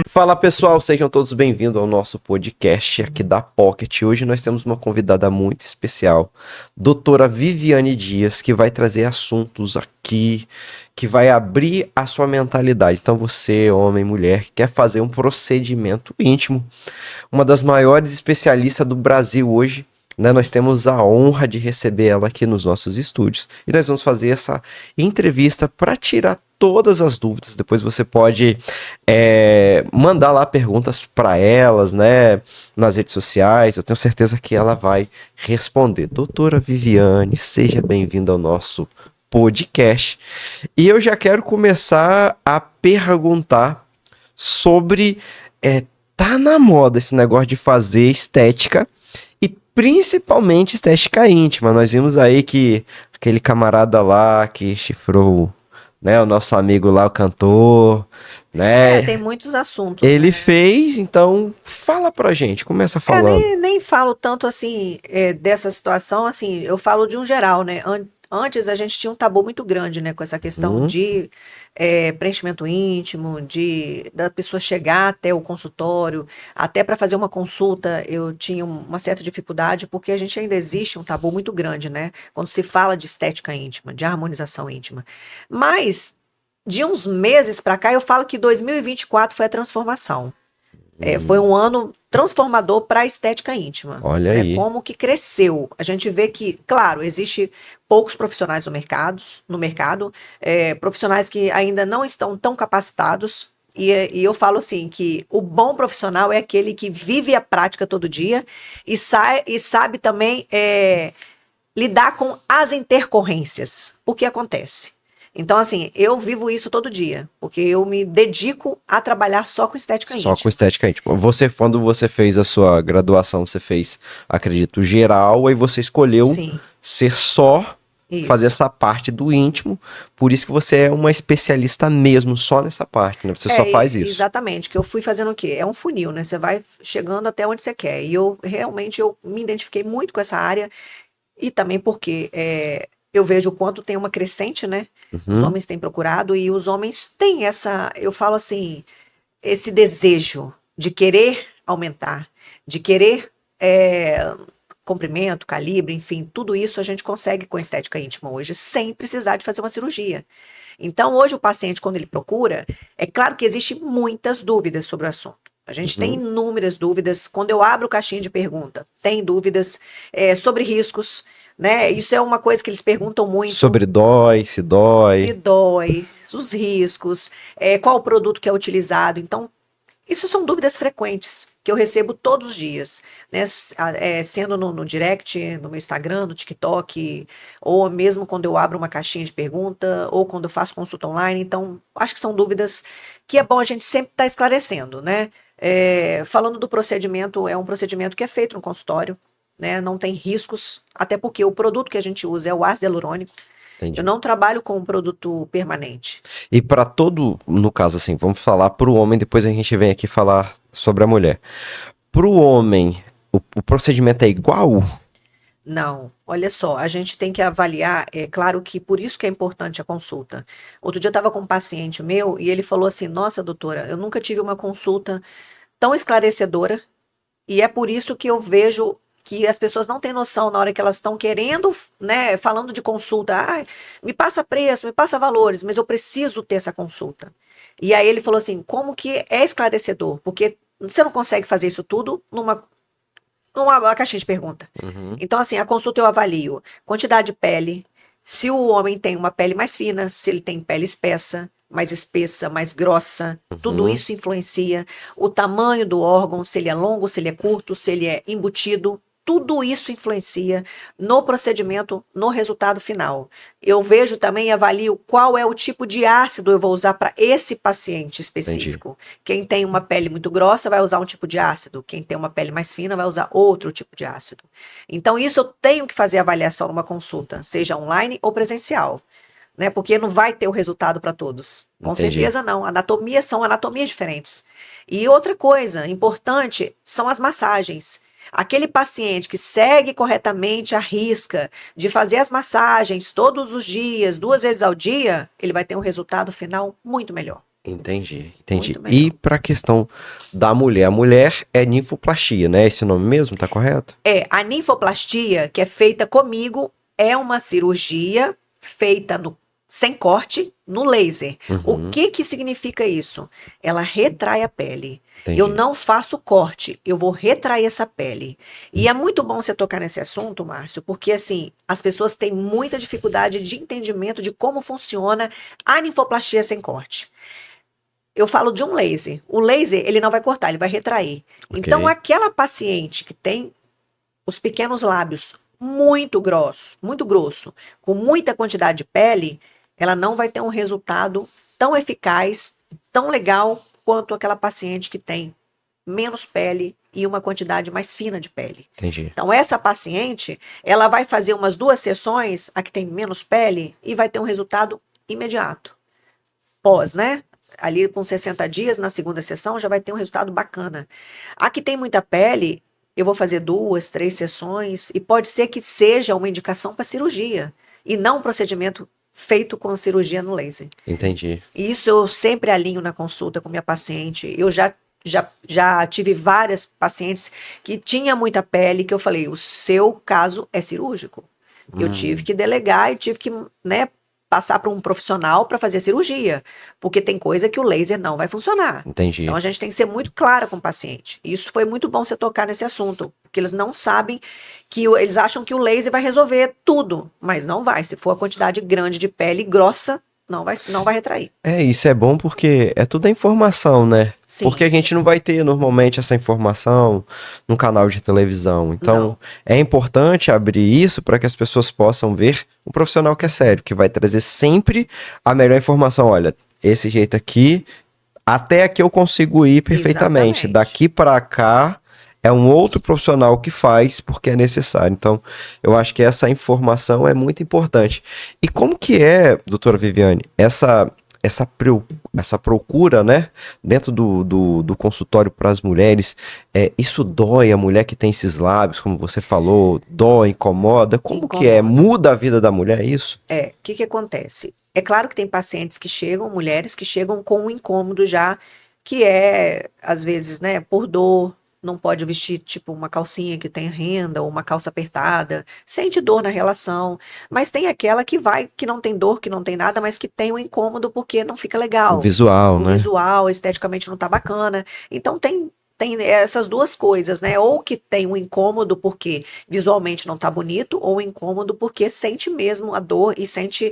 Fala pessoal, sejam todos bem-vindos ao nosso podcast aqui da Pocket. Hoje nós temos uma convidada muito especial, doutora Viviane Dias, que vai trazer assuntos aqui, que vai abrir a sua mentalidade. Então você, homem, mulher, que quer fazer um procedimento íntimo, uma das maiores especialistas do Brasil hoje, né? Nós temos a honra de receber ela aqui nos nossos estúdios e nós vamos fazer essa entrevista para tirar todas as dúvidas. Depois você pode mandar lá perguntas para elas, né, nas redes sociais. Eu tenho certeza que ela vai responder. Doutora Viviane, seja bem-vinda ao nosso podcast. E eu já quero começar a perguntar sobre tá na moda esse negócio de fazer estética e principalmente estética íntima. Nós vimos aí que aquele camarada lá que chifrou, né, o nosso amigo lá, o cantor, né? Tem muitos assuntos. Ele né? fez, então fala pra gente, começa falando. Nem falo tanto assim dessa situação, assim, eu falo de um geral, né? Antes a gente tinha um tabu muito grande, né, com essa questão de preenchimento íntimo, da pessoa chegar até o consultório, até para fazer uma consulta eu tinha uma certa dificuldade, porque a gente ainda existe um tabu muito grande, né? Quando se fala de estética íntima, de harmonização íntima. Mas de uns meses para cá eu falo que 2024 foi a transformação. Foi um ano transformador para a estética íntima. Olha aí. Como que cresceu. A gente vê que, claro, existe poucos profissionais no mercado, profissionais que ainda não estão tão capacitados. E eu falo assim, que o bom profissional é aquele que vive a prática todo dia e sabe também lidar com as intercorrências. O que acontece? Então, assim, eu vivo isso todo dia, porque eu me dedico a trabalhar só com estética íntima. Só com estética íntima. Quando você fez a sua graduação, você fez, acredito, geral, aí você escolheu ser só, fazer essa parte do íntimo, por isso que você é uma especialista mesmo, só nessa parte, né? Você só faz isso. Exatamente, que eu fui fazendo o quê? É um funil, né? Você vai chegando até onde você quer. E eu me identifiquei muito com essa área, e também porque eu vejo o quanto tem uma crescente, né? Os homens têm procurado e os homens têm eu falo assim, esse desejo de querer aumentar, de querer comprimento, calibre, enfim, tudo isso a gente consegue com estética íntima hoje, sem precisar de fazer uma cirurgia. Então, hoje o paciente, quando ele procura, é claro que existem muitas dúvidas sobre o assunto. A gente tem inúmeras dúvidas. Quando eu abro caixinha de pergunta, tem dúvidas sobre riscos, né? Isso é uma coisa que eles perguntam muito. Sobre se dói, os riscos, qual o produto que é utilizado. Então, isso são dúvidas frequentes que eu recebo todos os dias, né? Sendo no direct, no meu Instagram, no TikTok, ou mesmo quando eu abro uma caixinha de pergunta, ou quando eu faço consulta online. Então, acho que são dúvidas que é bom a gente sempre estar esclarecendo, né? Falando do procedimento, é um procedimento que é feito no consultório, né? Não tem riscos, até porque o produto que a gente usa é o ácido hialurônico. Entendi. Eu não trabalho com um produto permanente. E para no caso assim, vamos falar para o homem, depois a gente vem aqui falar sobre a mulher. Para o homem, o procedimento é igual? Não, olha só, a gente tem que avaliar, claro que por isso que é importante a consulta. Outro dia eu estava com um paciente meu e ele falou assim, nossa doutora, eu nunca tive uma consulta tão esclarecedora e é por isso que eu vejo que as pessoas não têm noção na hora que elas estão querendo, né, falando de consulta, me passa preço, me passa valores, mas eu preciso ter essa consulta. E aí ele falou assim, como que é esclarecedor? Porque você não consegue fazer isso tudo numa caixinha de pergunta. Então, assim, a consulta eu avalio quantidade de pele, se o homem tem uma pele mais fina, se ele tem pele mais espessa, mais grossa, tudo isso influencia. O tamanho do órgão, se ele é longo, se ele é curto, se ele é embutido, tudo isso influencia no procedimento, no resultado final. Eu vejo também e avalio qual é o tipo de ácido eu vou usar para esse paciente específico. Entendi. Quem tem uma pele muito grossa vai usar um tipo de ácido, quem tem uma pele mais fina vai usar outro tipo de ácido. Então isso eu tenho que fazer avaliação numa consulta, seja online ou presencial. Né, porque não vai ter o resultado para todos. Com Entendi. certeza não. São anatomias diferentes. E outra coisa importante são as massagens. Aquele paciente que segue corretamente a risca de fazer as massagens todos os dias, 2 vezes ao dia, ele vai ter um resultado final muito melhor. Entendi. Muito E melhor. para a questão da mulher, a mulher é ninfoplastia, né? Esse nome mesmo, tá correto? A ninfoplastia, que é feita comigo, é uma cirurgia feita sem corte, no laser. O que significa isso? Ela retrai a pele. Entendi. Eu não faço corte, eu vou retrair essa pele. E é muito bom você tocar nesse assunto, Márcio, porque assim, as pessoas têm muita dificuldade de entendimento de como funciona a ninfoplastia sem corte. Eu falo de um laser. O laser, ele não vai cortar, ele vai retrair. Ok. Então, aquela paciente que tem os pequenos lábios muito grosso, com muita quantidade de pele, ela não vai ter um resultado tão eficaz, tão legal quanto aquela paciente que tem menos pele e uma quantidade mais fina de pele. Entendi. Então, essa paciente, ela vai fazer umas 2 sessões, a que tem menos pele, e vai ter um resultado imediato. Pós, né? Ali com 60 dias, na segunda sessão, já vai ter um resultado bacana. A que tem muita pele, eu vou fazer 2, 3 sessões, e pode ser que seja uma indicação para cirurgia, e não um procedimento feito com cirurgia no laser. Entendi. Isso eu sempre alinho na consulta com minha paciente. Eu já tive várias pacientes que tinham muita pele, que eu falei, o seu caso é cirúrgico. Eu tive que delegar e tive que, né, passar para um profissional para fazer a cirurgia, porque tem coisa que o laser não vai funcionar. Entendi. Então a gente tem que ser muito clara com o paciente. Isso foi muito bom você tocar nesse assunto, porque eles não sabem eles acham que o laser vai resolver tudo, mas não vai. Se for a quantidade grande de pele grossa, não vai retrair. Isso é bom porque é tudo a informação, né? Sim. Porque a gente não vai ter normalmente essa informação no canal de televisão. Então, Não. é importante abrir isso para que as pessoas possam ver um profissional que é sério, que vai trazer sempre a melhor informação. Olha, esse jeito aqui, até aqui eu consigo ir perfeitamente. Exatamente. Daqui para cá é um outro profissional que faz porque é necessário. Então, eu acho que essa informação é muito importante. E como que é, doutora Viviane, essa procura, né, dentro do consultório para as mulheres, isso dói a mulher que tem esses lábios, como você falou, dói, incomoda? Como que é? Muda a vida da mulher isso? O que acontece? É claro que tem pacientes que chegam, mulheres que chegam com um incômodo já, que é, às vezes, né, por dor, não pode vestir, tipo, uma calcinha que tem renda ou uma calça apertada, sente dor na relação, mas tem aquela que não tem dor, que não tem nada, mas que tem um incômodo porque não fica legal. O visual, né? O visual, esteticamente não tá bacana. Então tem essas duas coisas, né? Ou que tem um incômodo porque visualmente não tá bonito, ou um incômodo porque sente mesmo a dor e sente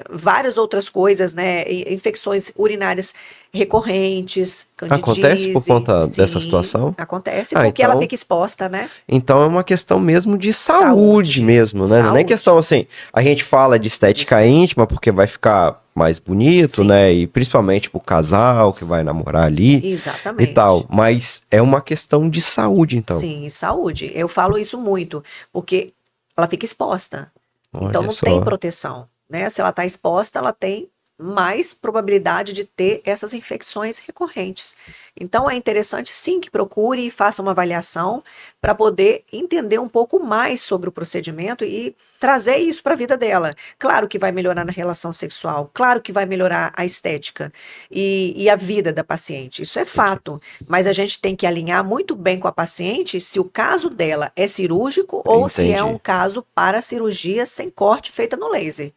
várias outras coisas, né? Infecções urinárias recorrentes, candidíase. Acontece por conta dessa situação? Acontece porque ela fica exposta, né? Então é uma questão mesmo de saúde mesmo, né? Não é nem questão assim, a gente fala de estética íntima porque vai ficar mais bonito, né? E principalmente pro casal que vai namorar ali. Exatamente. E tal, mas é uma questão de saúde, então. Sim, saúde. Eu falo isso muito, porque ela fica exposta. Então não tem proteção, né? Se ela tá exposta, ela tem mais probabilidade de ter essas infecções recorrentes. Então é interessante sim que procure e faça uma avaliação para poder entender um pouco mais sobre o procedimento e trazer isso para a vida dela. Claro que vai melhorar na relação sexual, claro que vai melhorar a estética e a vida da paciente, isso é fato, mas a gente tem que alinhar muito bem com a paciente se o caso dela é cirúrgico ou se é um caso para cirurgia sem corte feita no laser.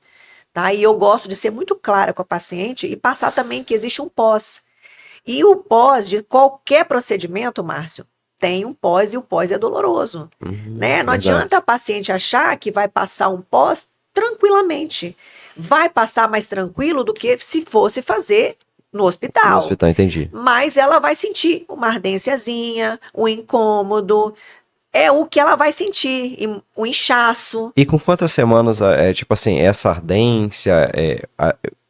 Tá? E eu gosto de ser muito clara com a paciente e passar também que existe um pós. E o pós de qualquer procedimento, Márcio, tem um pós e o pós é doloroso. Né? Não adianta a paciente achar que vai passar um pós tranquilamente. Vai passar mais tranquilo do que se fosse fazer no hospital. No hospital, entendi. Mas ela vai sentir uma ardênciazinha, um incômodo. É o que ela vai sentir, um inchaço. E com quantas semanas, tipo assim, essa ardência,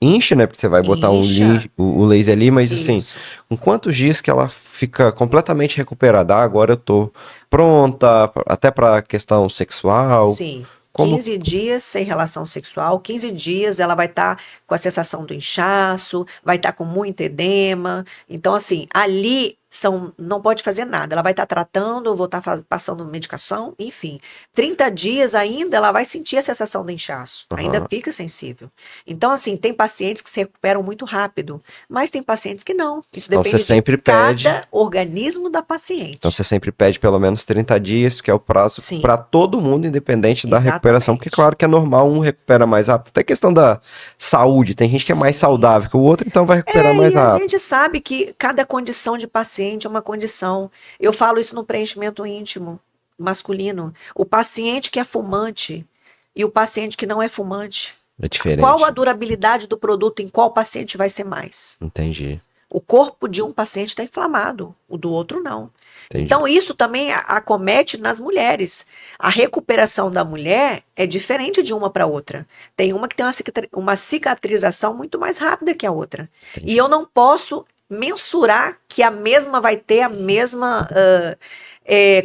incha, né? Porque você vai botar o laser ali, mas assim, com quantos dias que ela fica completamente recuperada? Agora eu tô pronta, até pra questão sexual. Sim. 15 dias sem relação sexual, 15 dias ela vai estar com a sensação do inchaço, vai estar com muito edema. Então, assim, ali não pode fazer nada. Ela vai estar tratando, ou vou estar passando medicação, enfim. 30 dias ainda, ela vai sentir a sensação do inchaço. Ainda fica sensível. Então, assim, tem pacientes que se recuperam muito rápido, mas tem pacientes que não. Isso Então, depende você sempre de cada pede... organismo da paciente. Então você sempre pede pelo menos 30 dias, que é o prazo Sim. para todo mundo, independente da Exatamente. recuperação, porque claro que é normal, um recupera mais rápido. Até questão da saúde, tem gente que é mais Sim. saudável que o outro, então vai recuperar mais E a rápido. gente sabe que cada condição de paciente é uma condição. Eu falo isso no preenchimento íntimo masculino. O paciente que é fumante e o paciente que não é fumante. É diferente. Qual a durabilidade do produto em qual paciente vai ser mais? Entendi. O corpo de um paciente está inflamado, o do outro não. Entendi. Então, isso também acomete nas mulheres. A recuperação da mulher é diferente de uma para outra. Tem uma que tem uma cicatrização muito mais rápida que a outra. Entendi. E eu não posso mensurar que a mesma vai ter a mesma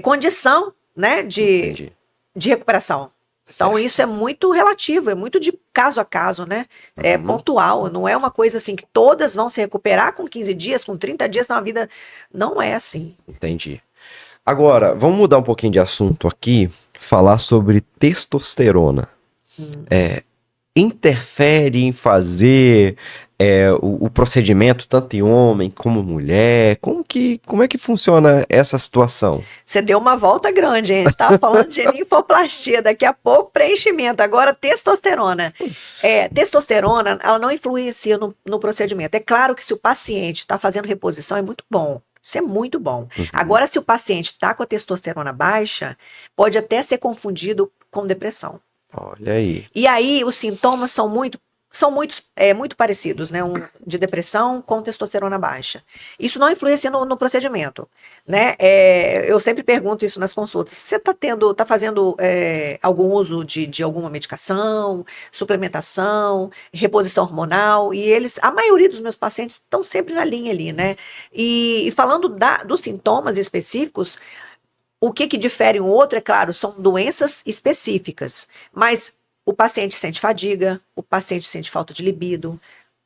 condição, né, Entendi. de recuperação. Então, Certo. isso é muito relativo, é muito de caso a caso, né? É Uhum. pontual, não é uma coisa assim que todas vão se recuperar com 15 dias, com 30 dias na vida. Não é assim. Entendi. Agora, vamos mudar um pouquinho de assunto aqui, falar sobre testosterona. Interfere em fazer o procedimento tanto em homem como mulher? Como é que funciona essa situação? Você deu uma volta grande, hein? A gente estava falando de linfoplastia, daqui a pouco preenchimento, agora testosterona. Testosterona, ela não influencia no procedimento. É claro que se o paciente está fazendo reposição, é muito bom. Isso é muito bom. Uhum. Agora, se o paciente está com a testosterona baixa, pode até ser confundido com depressão. Olha aí. E aí, os sintomas são muito parecidos, né? De depressão com testosterona baixa. Isso não influencia no procedimento, né? Eu sempre pergunto isso nas consultas. Você está fazendo algum uso de alguma medicação, suplementação, reposição hormonal? E a maioria dos meus pacientes estão sempre na linha ali, né? E falando dos sintomas específicos, o que difere um outro, é claro, são doenças específicas, mas o paciente sente fadiga, o paciente sente falta de libido,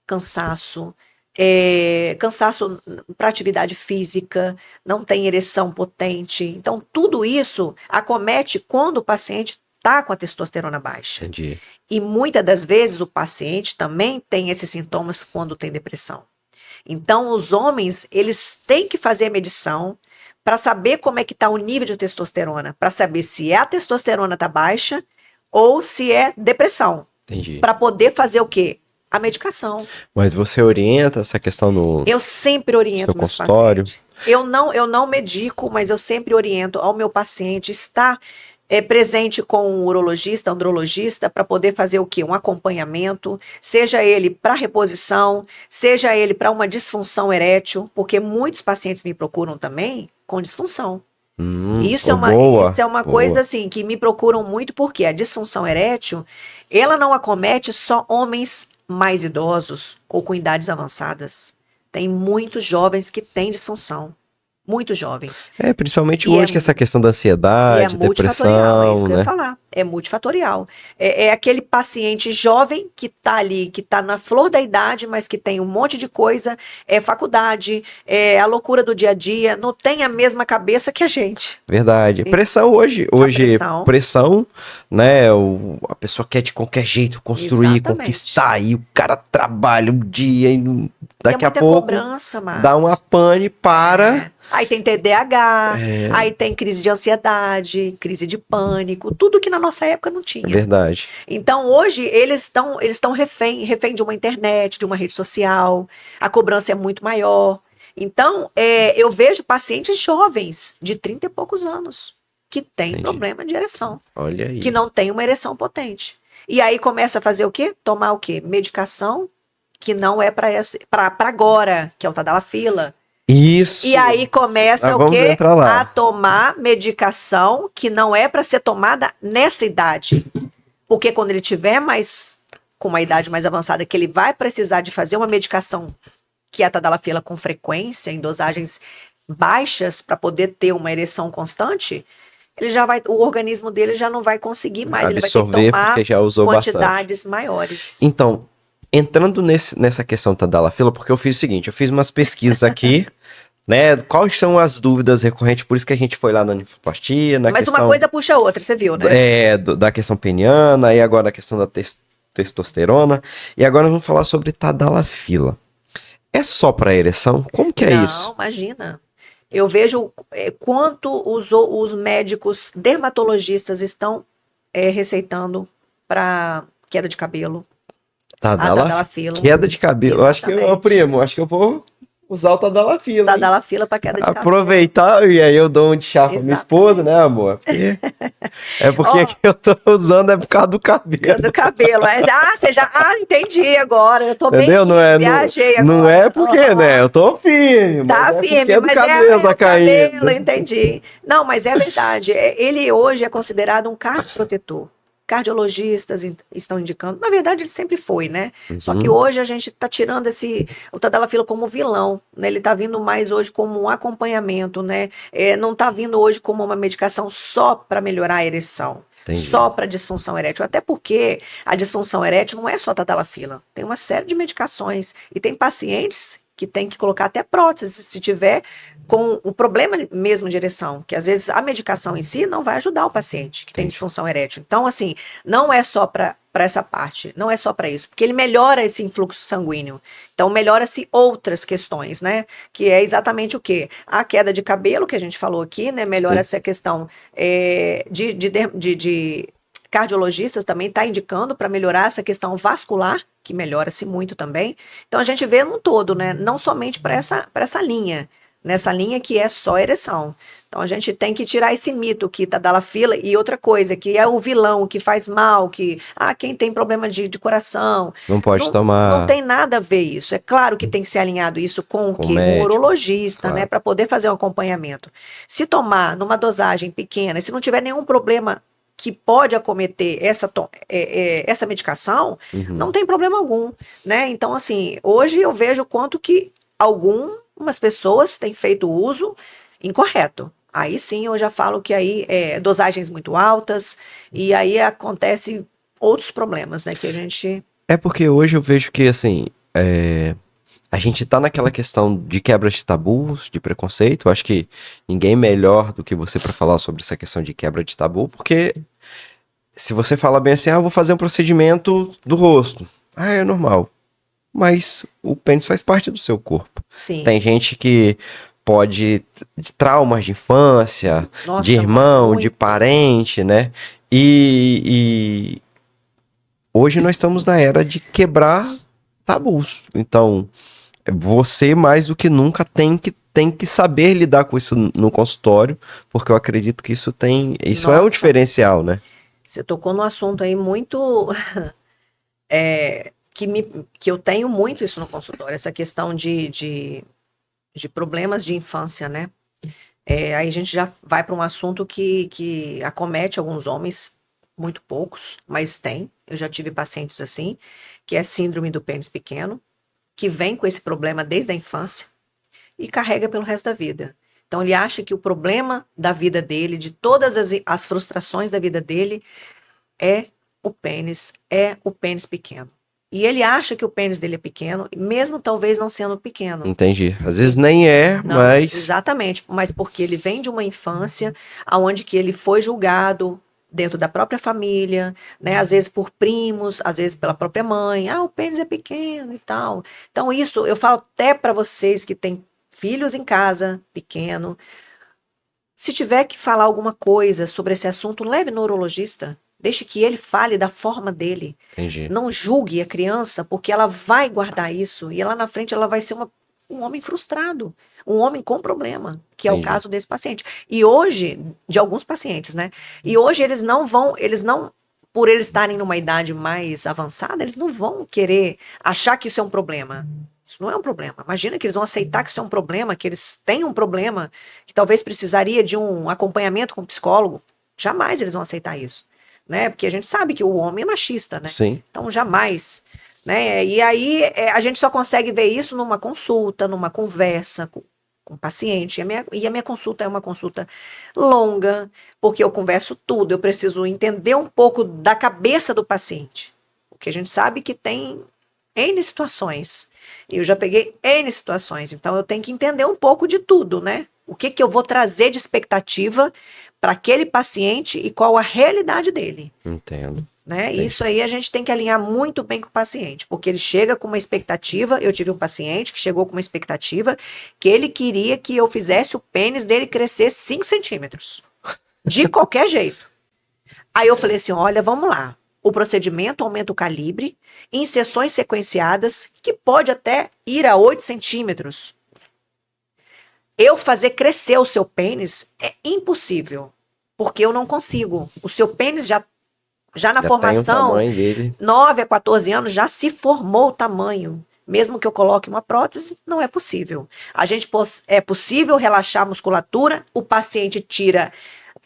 cansaço para atividade física, não tem ereção potente. Então, tudo isso acomete quando o paciente está com a testosterona baixa. Entendi. E muitas das vezes o paciente também tem esses sintomas quando tem depressão. Então, os homens, eles têm que fazer a medição para saber como é que está o nível de testosterona, para saber se a testosterona está baixa ou se é depressão. Entendi. Para poder fazer o quê? A medicação. Mas você orienta essa questão no Eu sempre oriento seu meus consultório? pacientes. Eu não medico, mas eu sempre oriento ao meu paciente estar presente com um urologista, andrologista, para poder fazer o quê? Um acompanhamento, seja ele para reposição, seja ele para uma disfunção erétil, porque muitos pacientes me procuram também com disfunção. Isso é uma coisa assim que me procuram muito, porque a disfunção erétil, ela não acomete só homens mais idosos ou com idades avançadas. Tem muitos jovens que têm disfunção. Muitos jovens. Principalmente hoje, que essa questão da ansiedade, depressão, é isso que eu né? ia falar. É multifatorial. É aquele paciente jovem que está ali, que está na flor da idade, mas que tem um monte de coisa, faculdade, a loucura do dia a dia, não tem a mesma cabeça que a gente. Verdade. Pressão hoje, pressão, né? A pessoa quer de qualquer jeito construir, conquistar, e o cara trabalha um dia e daqui a pouco cobrança, dá uma pane, para. Aí tem TDAH, aí tem crise de ansiedade, crise de pânico, tudo que na nossa época não tinha. Verdade. Então hoje eles estão refém de uma internet, de uma rede social, a cobrança é muito maior. Então eu vejo pacientes jovens de 30 e poucos anos que têm problema de ereção. Olha aí. Que não tem uma ereção potente. E aí começa a fazer o quê? Tomar o quê? Medicação que não é para agora, que é o Tadalafila. Isso. E aí começa o quê? A tomar medicação que não é para ser tomada nessa idade. Porque quando ele tiver com uma idade mais avançada, que ele vai precisar de fazer uma medicação que é a Tadalafila com frequência, em dosagens baixas, para poder ter uma ereção constante, o organismo dele já não vai conseguir mais. Absorver, ele vai ter que tomar porque já usou quantidades maiores. Então, entrando nessa questão da Tadalafila, porque eu fiz o seguinte, eu fiz umas pesquisas aqui, né? Quais são as dúvidas recorrentes? Por isso que a gente foi lá na nefroplastia, na Mas questão uma coisa puxa a outra, você viu, né? da questão peniana, e agora a questão da testosterona. E agora vamos falar sobre tadalafila. É só para ereção? Como que é Não, isso? imagina. Eu vejo quanto os médicos dermatologistas estão receitando para queda de cabelo, a tadalafila. Queda de cabelo. Eu acho que eu, Exatamente. primo, acho que eu vou usar o tadalafila, hein? Tadalafila para queda de cabelo. Aproveitar, e aí eu dou um de chá pra minha esposa, Exatamente. né, amor? É porque Ó, aqui eu tô usando é por causa do cabelo. do cabelo. Você já. Ah, entendi agora. Eu tô bem Entendeu? aqui, viajei Não agora. é porque, né? Eu tô firme, mas Tá é porque firme, é do mas cabelo é tá o cabelo, caindo. entendi. Não, mas é verdade. Ele hoje é considerado um cardioprotetor. Cardiologistas estão indicando. Na verdade, ele sempre foi, né? Só que Uhum, hoje a gente está tirando o tadalafila como vilão, né? Ele está vindo mais hoje como um acompanhamento, né? Não está vindo hoje como uma medicação só para melhorar a ereção. entendi. Só para disfunção erétil, até porque a disfunção erétil não é só tadalafila, tem uma série de medicações e tem pacientes que tem que colocar até prótese se tiver com o problema mesmo de ereção, que às vezes a medicação em si não vai ajudar o paciente que tem Entendi. disfunção erétil. Então, assim, não é só para essa parte, não é só para isso, porque ele melhora esse influxo sanguíneo. Então, melhora-se outras questões, né? Que é exatamente o quê? A queda de cabelo, que a gente falou aqui, né? Melhora Sim. essa questão de cardiologistas também está indicando para melhorar essa questão vascular, que melhora-se muito também. Então a gente vê num todo, né? Não somente para essa linha, nessa linha que é só ereção. Então a gente tem que tirar esse mito que tadalafila e outra coisa, que é o vilão, que faz mal, que quem tem problema de coração. Não pode Não tomar tem nada a ver isso. É claro que tem que ser alinhado isso com o com quê? Um médico, urologista, né? claro. Para poder fazer um acompanhamento. Se tomar numa dosagem pequena, se não tiver nenhum problema que pode acometer essa medicação, Uhum. não tem problema algum, né? Então, assim, hoje eu vejo quanto que algumas pessoas têm feito uso incorreto. Aí sim eu já falo que aí dosagens muito altas e aí acontece outros problemas, né? Que a gente. É porque hoje eu vejo que, assim, a gente tá naquela questão de quebra de tabus, de preconceito. Eu acho que ninguém melhor do que você para falar sobre essa questão de quebra de tabu, porque se você fala bem assim, eu vou fazer um procedimento do rosto. É normal. Mas o pênis faz parte do seu corpo. Sim. Tem gente que pode de traumas de infância, de Nossa, irmão, de muito. parente, né? E hoje nós estamos na era de quebrar tabus. Então, você mais do que nunca tem que saber lidar com isso no consultório, porque eu acredito que isso é um Nossa, diferencial, né? você tocou num assunto aí muito que eu tenho muito isso no consultório, essa questão de problemas de infância, né? Aí a gente já vai para um assunto que acomete alguns homens, muito poucos, mas tem. Eu já tive pacientes assim, que é síndrome do pênis pequeno, que vem com esse problema desde a infância e carrega pelo resto da vida. Então ele acha que o problema da vida dele, de todas as frustrações da vida dele, é o pênis pequeno. E ele acha que o pênis dele é pequeno, mesmo talvez não sendo pequeno. Entendi. Às vezes nem é, Não, mas exatamente, mas porque ele vem de uma infância onde que ele foi julgado dentro da própria família, né? Às vezes por primos, às vezes pela própria mãe. O pênis é pequeno e tal. Então isso eu falo até para vocês que têm filhos em casa, pequeno, se tiver que falar alguma coisa sobre esse assunto, leve no urologista. Deixe que ele fale da forma dele. entendi, Não julgue a criança, porque ela vai guardar isso e lá na frente ela vai ser um homem frustrado, um homem com problema, que é o entendi. caso desse paciente. E hoje, de alguns pacientes, né? E hoje por eles estarem numa idade mais avançada, eles não vão querer achar que isso é um problema. Isso não é um problema. Imagina que eles vão aceitar que isso é um problema, que eles têm um problema, que talvez precisaria de um acompanhamento com um psicólogo. Jamais eles vão aceitar isso, né? Porque a gente sabe que o homem é machista, né? Sim, Então jamais, né? E aí a gente só consegue ver isso numa consulta, numa conversa com o paciente. E a minha consulta é uma consulta longa, porque eu converso tudo, eu preciso entender um pouco da cabeça do paciente. Porque a gente sabe que tem N situações. E eu já peguei N situações. Então eu tenho que entender um pouco de tudo, né? O que que eu vou trazer de expectativa para aquele paciente e qual a realidade dele. Entendo. Né? Entendi. Isso aí a gente tem que alinhar muito bem com o paciente, porque ele chega com uma expectativa. Eu tive um paciente que chegou com uma expectativa que ele queria que eu fizesse o pênis dele crescer 5 centímetros. De qualquer jeito. Aí eu falei assim: olha, vamos lá. O procedimento aumenta o calibre em sessões sequenciadas, que pode até ir a 8 centímetros. Eu fazer crescer o seu pênis é impossível, porque eu não consigo. O seu pênis já na Já formação, tem o tamanho dele. 9 a 14 anos, já se formou o tamanho. Mesmo que eu coloque uma prótese, não é possível. É possível relaxar a musculatura, o paciente tira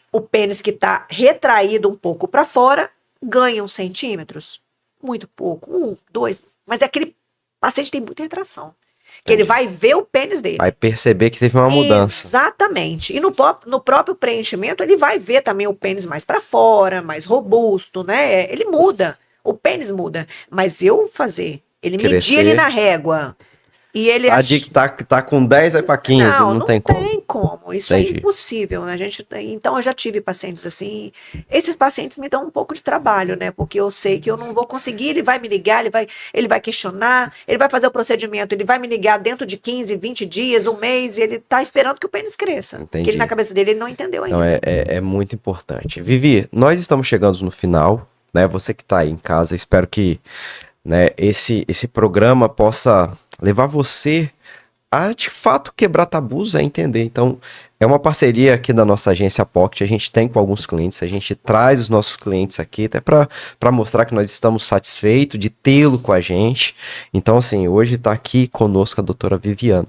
o pênis que está retraído um pouco para fora, ganha uns centímetros. Muito pouco, 1, 2. Mas aquele paciente tem muita retração. Que ele vai ver o pênis dele. Vai perceber que teve uma mudança. Exatamente. E no próprio preenchimento, ele vai ver também o pênis mais para fora, mais robusto, né? Ele muda. O pênis muda. Mas eu fazer, ele medir ele na régua. E ele tá com 10, vai para 15. Não tem como. Não tem como. Isso é impossível, né? Então, eu já tive pacientes assim. Esses pacientes me dão um pouco de trabalho, né? Porque eu sei que eu não vou conseguir. Ele vai me ligar, ele vai questionar, ele vai fazer o procedimento, ele vai me ligar dentro de 15, 20 dias, um mês, e ele tá esperando que o pênis cresça. Entendi. Porque ele, na cabeça dele, ele não entendeu ainda. Então, é muito importante. Vivi, nós estamos chegando no final, né? Você que tá aí em casa, espero que, né, esse programa possa levar você a, de fato, quebrar tabus, a entender. Então, é uma parceria aqui da nossa agência Pocket, a gente tem com alguns clientes, a gente traz os nossos clientes aqui até para mostrar que nós estamos satisfeitos de tê-lo com a gente. Então, assim, hoje está aqui conosco a doutora Viviane.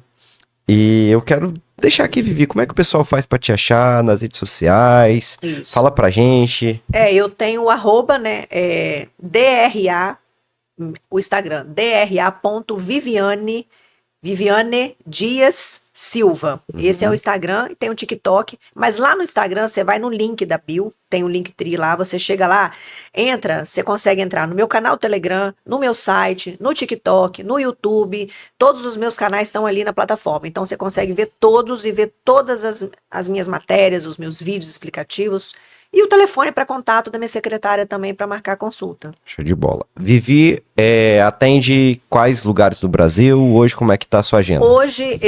E eu quero deixar aqui, Vivi, como é que o pessoal faz para te achar nas redes sociais? Isso. Fala pra gente. Eu tenho o @ né, DRA, o Instagram, dra.viviane Dias Silva. Esse é o Instagram, e tem o TikTok, mas lá no Instagram você vai no link da bio, tem o Linktree lá, você chega lá, entra, você consegue entrar no meu canal Telegram, no meu site, no TikTok, no YouTube, todos os meus canais estão ali na plataforma, então você consegue ver todos e ver todas as minhas matérias, os meus vídeos explicativos. E o telefone para contato da minha secretária também para marcar a consulta. Show de bola. Vivi, atende quais lugares do Brasil? Hoje, como é que tá a sua agenda? Hoje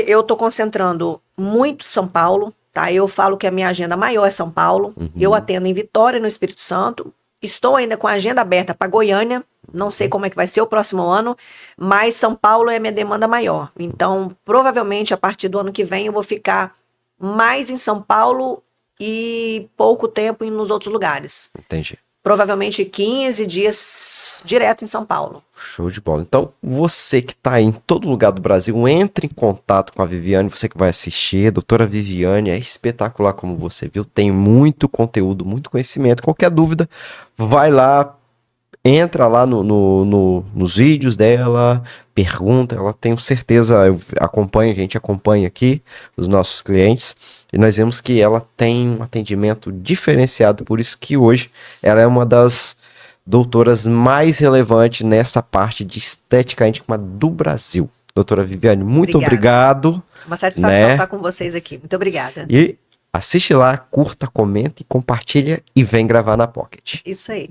eu tô concentrando muito São Paulo, tá? Eu falo que a minha agenda maior é São Paulo. Eu atendo em Vitória, no Espírito Santo. Estou ainda com a agenda aberta para Goiânia. Não sei como é que vai ser o próximo ano, mas São Paulo é a minha demanda maior. Então, provavelmente, a partir do ano que vem, eu vou ficar mais em São Paulo e pouco tempo nos outros lugares. Entendi. Provavelmente 15 dias direto em São Paulo. Show de bola. Então, você que está em todo lugar do Brasil, entre em contato com a Viviane, você que vai assistir. A doutora Viviane é espetacular, como você viu. Tem muito conteúdo, muito conhecimento. Qualquer dúvida, vai lá, entra lá nos vídeos dela, pergunta. Ela, tenho certeza, a gente acompanha aqui os nossos clientes. E nós vemos que ela tem um atendimento diferenciado, por isso que hoje ela é uma das doutoras mais relevantes nessa parte de estética íntima do Brasil. Doutora Viviane, muito obrigado. Uma satisfação estar com vocês aqui. Muito obrigada. E assiste lá, curta, comenta e compartilha e vem gravar na Pocket. Isso aí.